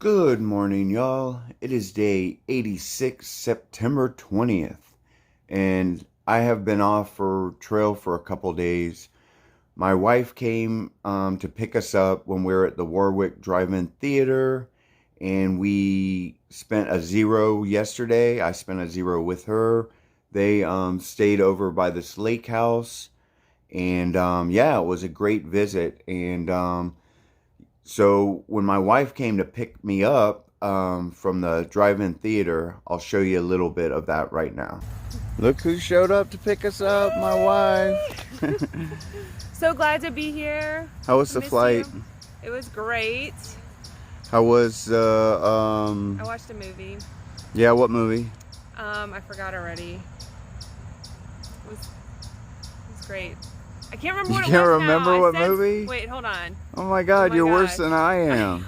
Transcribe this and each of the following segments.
Good morning, y'all. It is day 86, September 20th, and I have been off for trail for a couple days. My wife came to pick us up when we were at the Warwick Drive-In Theater, and we spent a zero yesterday. I spent a zero with her. They stayed over by this lake house, and yeah, it was a great visit. And so when my wife came to pick me up from the drive-in theater, I'll show you a little bit of that right now. Look who showed up to pick us up, my wife. So glad to be here. How was the flight? You. It was great. How was I watched a movie. Yeah, what movie? I forgot already. It was great. I can't remember what it was. You can't remember now. what movie? Wait, hold on. Oh my God, you're gosh. worse than I am.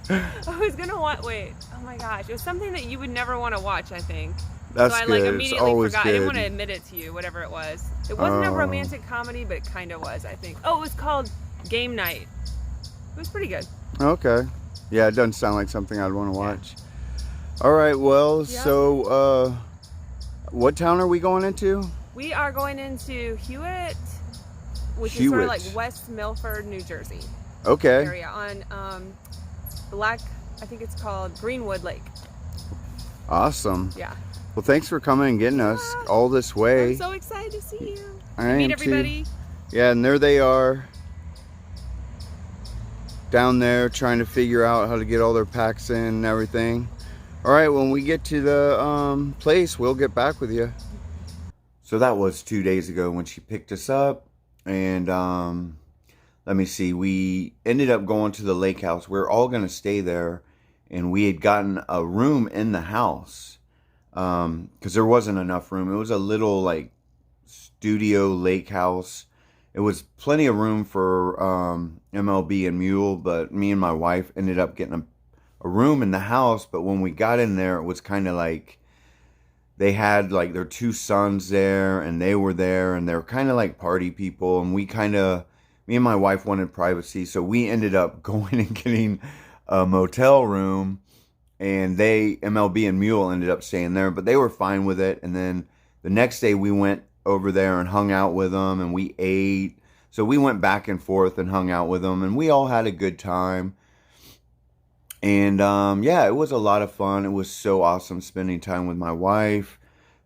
I was gonna wait. Oh my gosh, it was something that you would never want to watch, I think. That's so I good. immediately it's forgot. Good. I didn't want to admit it to you, whatever it was. It wasn't a romantic comedy, but it kind of was, I think. Oh, it was called Game Night. It was pretty good. Okay. Yeah, it doesn't sound like something I'd want to watch. Yeah. All right, well, yeah. So what town are we going into? We are going into Hewitt, which is sort of like West Milford, New Jersey. Okay. Area on I think it's called Greenwood Lake. Awesome. Yeah. Well, thanks for coming and getting us all this way. I'm so excited to see you. I meet everybody. Too. Yeah, and there they are. Down there trying to figure out how to get all their packs in and everything. All right, when we get to the place, we'll get back with you. So that was 2 days ago when she picked us up. And let me see, we ended up going to the lake house. We're all going to stay there. And we had gotten a room in the house because there wasn't enough room. It was a little like studio lake house. It was plenty of room for MLB and Mule, but me and my wife ended up getting a room in the house. But when we got in there, it was kind of like they had like their two sons there, and they were there, and they were kind of like party people. And me and my wife wanted privacy, so we ended up going and getting a motel room, and MLB and Mule ended up staying there, but they were fine with it. And then the next day we went over there and hung out with them, and we ate. So we went back and forth and hung out with them, and we all had a good time. And yeah, it was a lot of fun. It was so awesome spending time with my wife.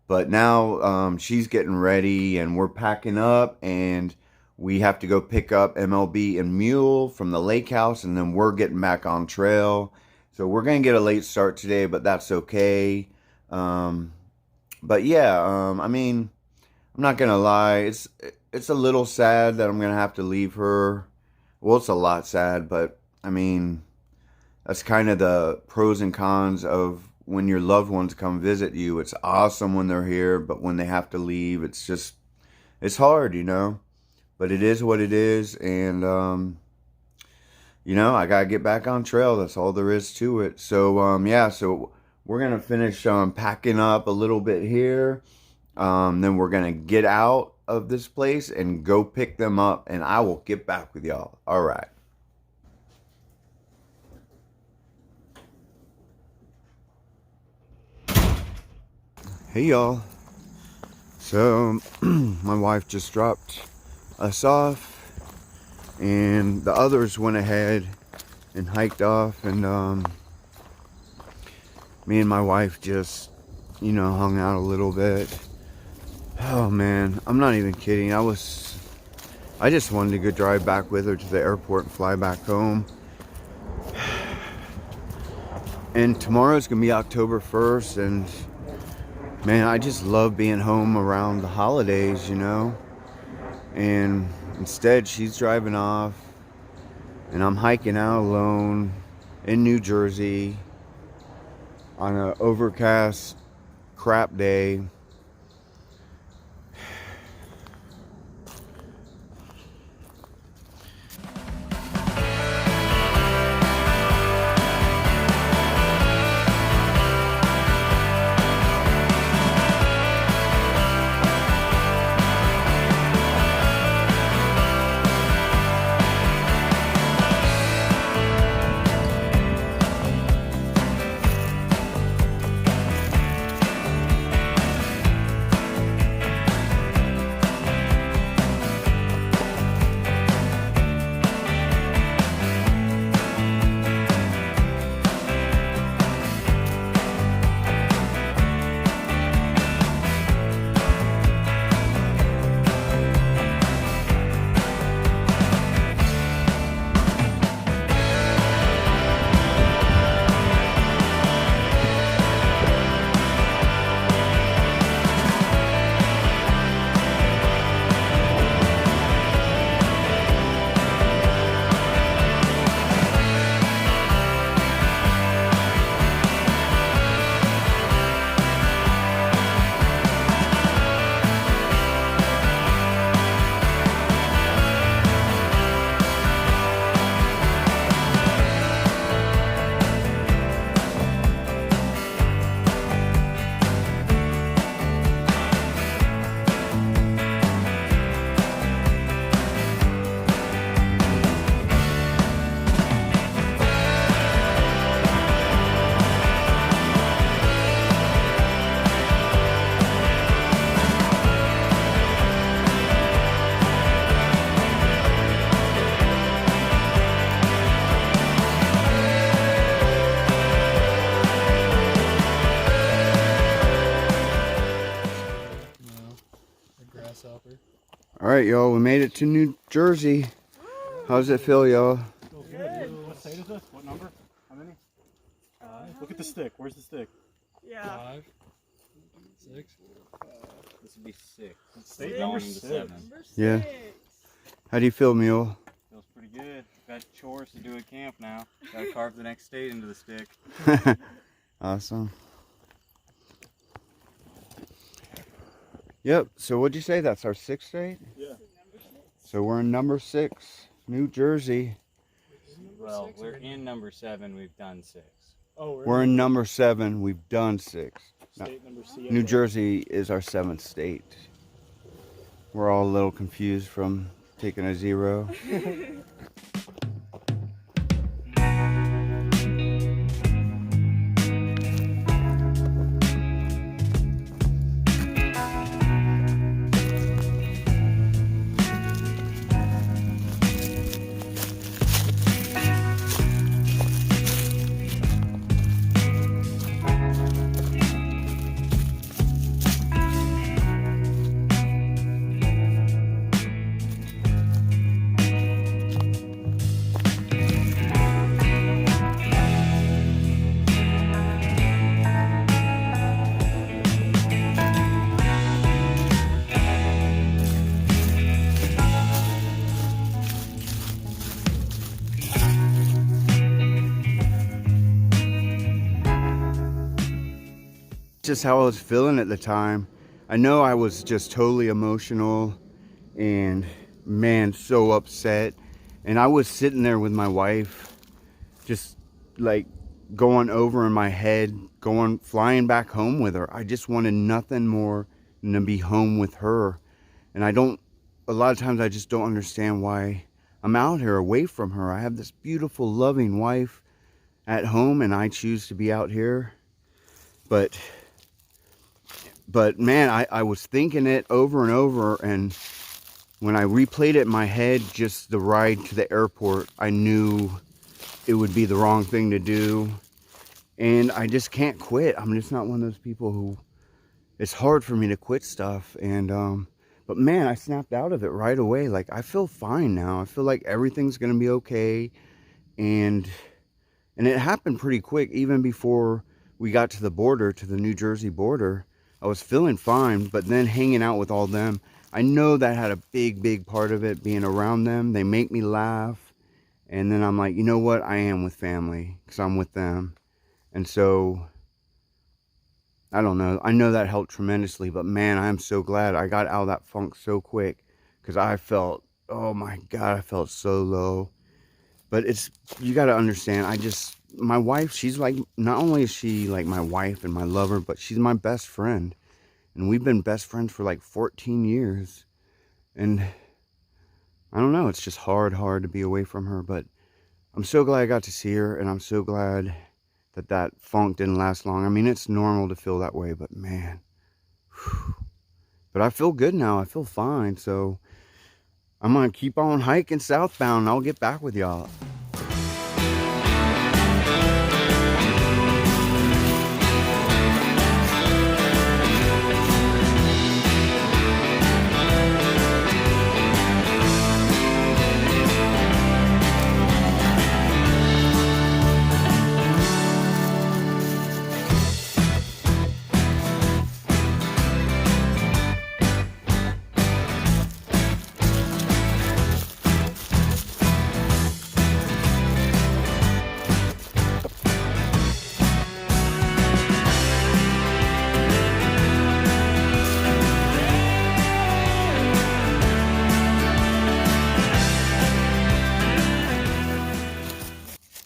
But now she's getting ready, and we're packing up, and we have to go pick up MLB and Mule from the lake house, and then we're getting back on trail. So we're going to get a late start today, but that's okay. But yeah, I mean, I'm not going to lie. It's a little sad that I'm going to have to leave her. Well, it's a lot sad, but I mean, that's kind of the pros and cons of when your loved ones come visit you. It's awesome when they're here, but when they have to leave, it's hard, you know. But it is what it is, and, you know, I got to get back on trail. That's all there is to it. So, yeah, so we're going to finish packing up a little bit here. Then we're going to get out of this place and go pick them up, and I will get back with y'all. All right. Hey, y'all. So, my wife just dropped us off, and the others went ahead and hiked off, and me and my wife just, you know, hung out a little bit. Oh man, I'm not even kidding. I just wanted to go drive back with her to the airport and fly back home. And tomorrow's gonna be October 1st, and man, I just love being home around the holidays, you know. And instead, she's driving off, and I'm hiking out alone in New Jersey on an overcast crap day. All right, y'all, we made it to New Jersey. How does it feel, y'all? Feels good. What state is this? What number? How many? Look at the stick. Where's the stick? Yeah. 5, 6. This would be 6. State Going number into 6. 7. Yeah. How do you feel, Mule? Feels pretty good. Got chores to do at camp now. Gotta carve the next state into the stick. Awesome. Yep, so what'd you say? That's our 6th state? Yeah. So we're in number 6, New Jersey. Well, we're in number 7. We've done 6. Oh, We're in number 7, we've done 6. state number C. New Jersey is our 7th state. We're all a little confused from taking a 0. Just how I was feeling at the time. I know I was just totally emotional and man, so upset. And I was sitting there with my wife, just like going over in my head, flying back home with her. I just wanted nothing more than to be home with her. And a lot of times I just don't understand why I'm out here away from her. I have this beautiful, loving wife at home and I choose to be out here. But man, I was thinking it over and over, and when I replayed it in my head, just the ride to the airport, I knew it would be the wrong thing to do. And I just can't quit. I'm just not one of those people who, it's hard for me to quit stuff. And, but man, I snapped out of it right away. Like, I feel fine now. I feel like everything's going to be okay. And it happened pretty quick, even before we got to the border, to the New Jersey border. I was feeling fine, but then hanging out with all them, I know that had a big part of it, being around them. They make me laugh. And then I'm like, you know what? I am with family because I'm with them. And so, I don't know. I know that helped tremendously, but man, I'm so glad I got out of that funk so quick because I felt, oh my God, I felt so low. But you got to understand, my wife, she's like, not only is she like my wife and my lover, but she's my best friend. And we've been best friends for like 14 years. And I don't know, it's just hard to be away from her. But I'm so glad I got to see her, and I'm so glad that funk didn't last long. I mean, it's normal to feel that way, but man. Whew. But I feel good now, I feel fine. So I'm going to keep on hiking southbound, and I'll get back with y'all.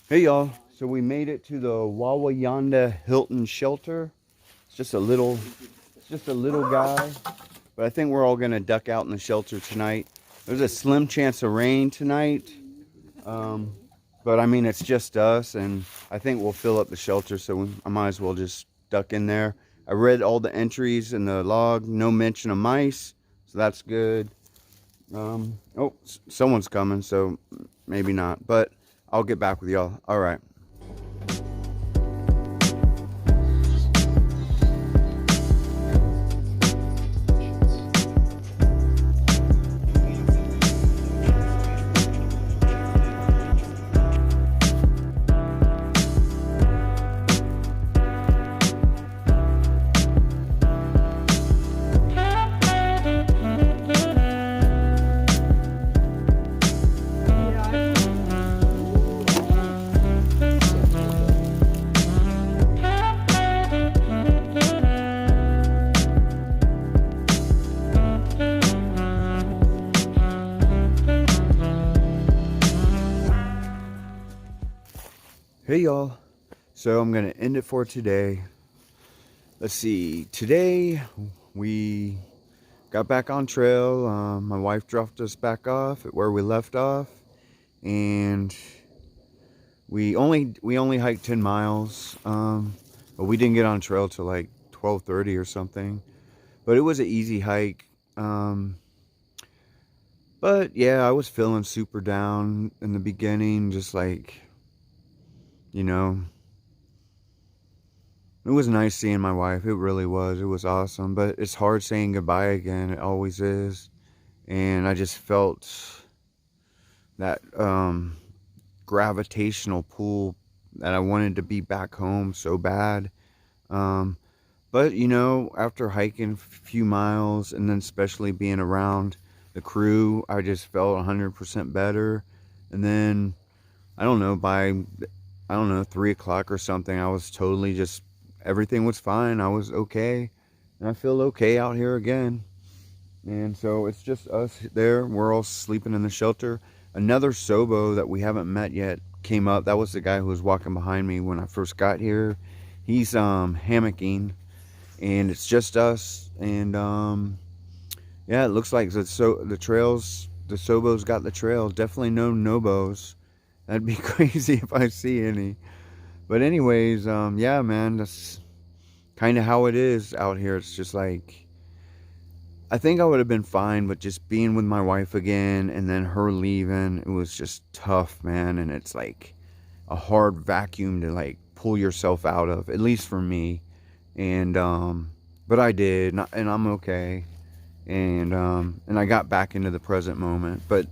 Hey y'all, so we made it to the Wawayanda Hilton shelter. It's just a little guy, but I think we're all gonna duck out in the shelter tonight. There's a slim chance of rain tonight, but I mean, it's just us, and I think we'll fill up the shelter, so I might as well just duck in there. I read all the entries in the log, no mention of mice, so that's good. Oh, someone's coming, so maybe not, but I'll get back with y'all. All right. Hey y'all, so I'm gonna end it for today. Let's see, today we got back on trail. My wife dropped us back off at where we left off, and we only hiked 10 miles, but we didn't get on trail till like 12:30 or something. But it was an easy hike. But yeah, I was feeling super down in the beginning, just like, you know, it was nice seeing my wife. It really was. It was awesome. But it's hard saying goodbye again. It always is. And I just felt that gravitational pull that I wanted to be back home so bad. But, you know, after hiking a few miles and then especially being around the crew, I just felt 100% better. And then, I don't know, by, 3 o'clock or something, I was totally just, everything was fine. I was okay. And I feel okay out here again. And so it's just us there. We're all sleeping in the shelter. Another Sobo that we haven't met yet came up. That was the guy who was walking behind me when I first got here. He's hammocking. And it's just us. And yeah, it looks like the Sobos got the trail. Definitely no Nobos. That'd be crazy if I see any. But anyways, yeah, man, that's kind of how it is out here. It's just like, I think I would have been fine, but just being with my wife again and then her leaving, it was just tough, man. And it's like a hard vacuum to like pull yourself out of, at least for me. And but I did, and I'm okay. And I got back into the present moment. But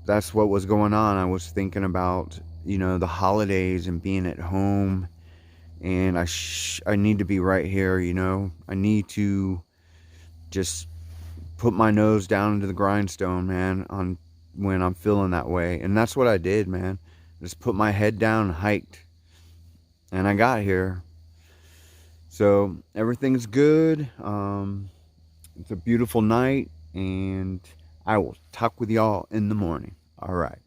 that's what was going on. I was thinking about, you know, the holidays and being at home, and I need to be right here, you know. I need to just put my nose down into the grindstone, man, on when I'm feeling that way. And that's what I did, man. Just put my head down and hiked, and I got here. So everything's good. It's a beautiful night, and I will talk with y'all in the morning. All right.